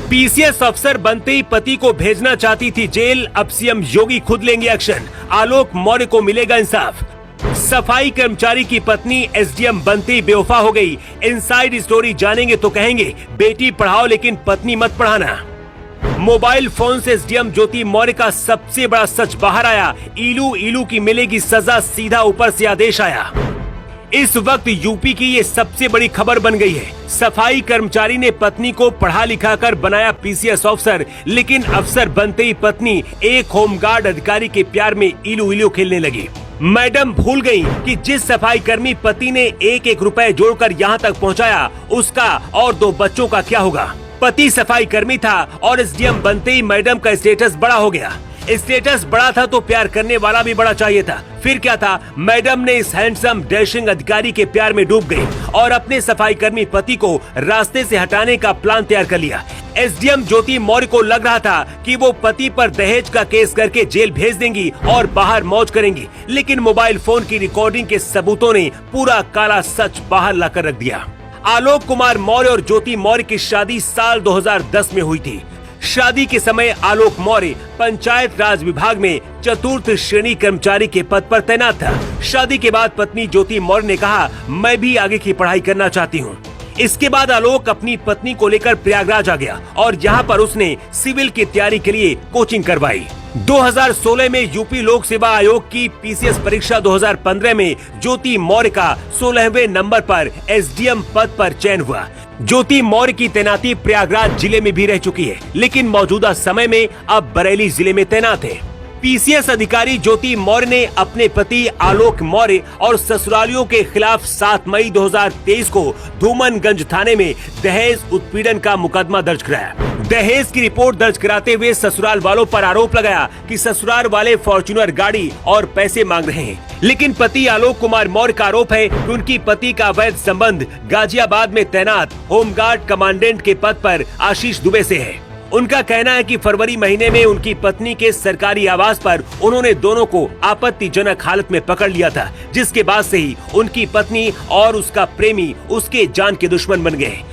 PCS अफसर बनते ही पति को भेजना चाहती थी जेल, अब सीएम योगी खुद लेंगे एक्शन, आलोक मौर्य को मिलेगा इंसाफ। सफाई कर्मचारी की पत्नी एसडीएम बनते ही बेवफा हो गई, इनसाइड स्टोरी जानेंगे तो कहेंगे बेटी पढ़ाओ लेकिन पत्नी मत पढ़ाना। मोबाइल फोन से एसडीएम ज्योति मौर्य का सबसे बड़ा सच बाहर आया, इलू की मिलेगी सजा, सीधा ऊपर से आदेश आया। इस वक्त यूपी की ये सबसे बड़ी खबर बन गई है। सफाई कर्मचारी ने पत्नी को पढ़ा लिखा कर बनाया पीसीएस ऑफिसर, लेकिन अफसर बनते ही पत्नी एक होमगार्ड अधिकारी के प्यार में इलू खेलने लगी। मैडम भूल गई कि जिस सफाई कर्मी पति ने एक रुपए जोड़कर यहाँ तक पहुँचाया, उसका और 2 बच्चों का क्या होगा। पति सफाई कर्मी था और एसडीएम बनते ही मैडम का स्टेटस बड़ा हो गया। स्टेटस बड़ा था तो प्यार करने वाला भी बड़ा चाहिए था। फिर क्या था, मैडम ने इस हैंडसम डैशिंग अधिकारी के प्यार में डूब गई और अपने सफाई कर्मी पति को रास्ते से हटाने का प्लान तैयार कर लिया। एसडीएम ज्योति मौर्य को लग रहा था कि वो पति पर दहेज का केस करके जेल भेज देंगी और बाहर मौज करेंगी, लेकिन मोबाइल फोन की रिकॉर्डिंग के सबूतों ने पूरा काला सच बाहर लाकर रख दिया। आलोक कुमार मौर्य और ज्योति मौर्य की शादी साल 2010 में हुई थी। शादी के समय आलोक मौर्य पंचायत राज विभाग में चतुर्थ श्रेणी कर्मचारी के पद पर तैनात था। शादी के बाद पत्नी ज्योति मौर्य ने कहा, मैं भी आगे की पढ़ाई करना चाहती हूँ। इसके बाद आलोक अपनी पत्नी को लेकर प्रयागराज आ गया और यहाँ पर उसने सिविल की तैयारी के लिए कोचिंग करवाई। 2016 में यूपी लोक सेवा आयोग की पीसीएस परीक्षा 2015 में ज्योति मौर्य का 16वें नंबर पर एसडीएम पद पर चयन हुआ। ज्योति मौर्य की तैनाती प्रयागराज जिले में भी रह चुकी है, लेकिन मौजूदा समय में अब बरेली जिले में तैनात है। पीसीएस अधिकारी ज्योति मौर्य ने अपने पति आलोक मौर्य और ससुरालियों के खिलाफ 7 मई 2023 को धूमनगंज थाने में दहेज उत्पीड़न का मुकदमा दर्ज कराया। दहेज की रिपोर्ट दर्ज कराते हुए ससुराल वालों पर आरोप लगाया कि ससुराल वाले फॉर्च्यूनर गाड़ी और पैसे मांग रहे हैं, लेकिन पति आलोक कुमार मौर्य का आरोप है कि उनकी पति का अवैध संबंध गाजियाबाद में तैनात होमगार्ड कमांडेंट के पद पर आशीष दुबे से है। उनका कहना है कि फरवरी महीने में उनकी पत्नी के सरकारी आवास पर उन्होंने दोनों को आपत्तिजनक हालत में पकड़ लिया था, जिसके बाद से ही उनकी पत्नी और उसका प्रेमी उसके जान के दुश्मन बन गए।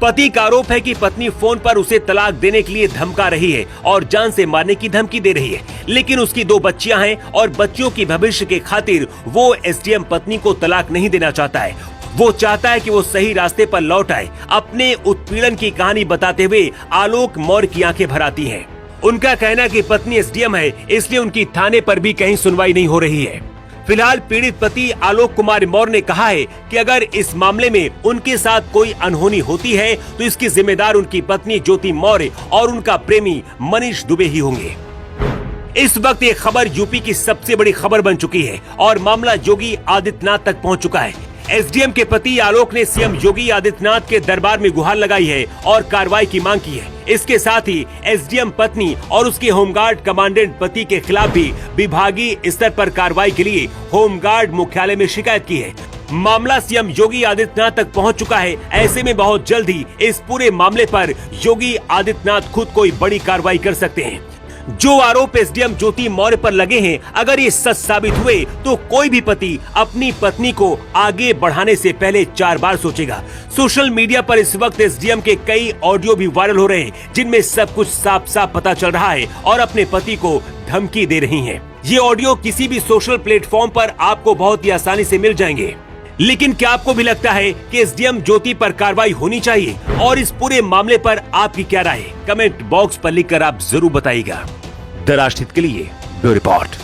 पति का आरोप है कि पत्नी फोन पर उसे तलाक देने के लिए धमका रही है और जान से मारने की धमकी दे रही है, लेकिन उसकी 2 बच्चियां हैं और बच्चियों की भविष्य के खातिर वो एसडीएम पत्नी को तलाक नहीं देना चाहता है। वो चाहता है कि वो सही रास्ते पर लौट आए। अपने उत्पीड़न की कहानी बताते हुए आलोक मौर्य की आंखें भर आती हैं। उनका कहना है कि पत्नी एसडीएम है, इसलिए उनकी थाने पर भी कहीं सुनवाई नहीं हो रही है। फिलहाल पीड़ित पति आलोक कुमार मौर्य ने कहा है कि अगर इस मामले में उनके साथ कोई अनहोनी होती है तो इसकी जिम्मेदार उनकी पत्नी ज्योति मौर्य और उनका प्रेमी मनीष दुबे ही होंगे। इस वक्त ये खबर यूपी की सबसे बड़ी खबर बन चुकी है और मामला योगी आदित्यनाथ तक पहुंच चुका है। एसडीएम के पति आलोक ने सीएम योगी आदित्यनाथ के दरबार में गुहार लगाई है और कार्रवाई की मांग की है। इसके साथ ही एसडीएम पत्नी और उसके होमगार्ड कमांडेंट पति के खिलाफ भी विभागीय स्तर पर कार्रवाई के लिए होमगार्ड मुख्यालय में शिकायत की है। मामला सीएम योगी आदित्यनाथ तक पहुंच चुका है। ऐसे में बहुत जल्द ही इस पूरे मामले पर योगी आदित्यनाथ खुद कोई बड़ी कार्रवाई कर सकते हैं। जो आरोप एसडीएम ज्योति मौर्य पर लगे हैं, अगर ये सच साबित हुए तो कोई भी पति अपनी पत्नी को आगे बढ़ाने से पहले 4 बार सोचेगा। सोशल मीडिया पर इस वक्त एसडीएम के कई ऑडियो भी वायरल हो रहे हैं, जिनमें सब कुछ साफ साफ पता चल रहा है और अपने पति को धमकी दे रही हैं। ये ऑडियो किसी भी सोशल प्लेटफॉर्म पर आपको बहुत ही आसानी से मिल जाएंगे। लेकिन क्या आपको भी लगता है कि एसडीएम ज्योति पर कार्रवाई होनी चाहिए? और इस पूरे मामले पर आपकी क्या राय है? कमेंट बॉक्स पर लिखकर आप जरूर बताइएगा। द राष्ट्रहित के लिए ब्यूरो रिपोर्ट।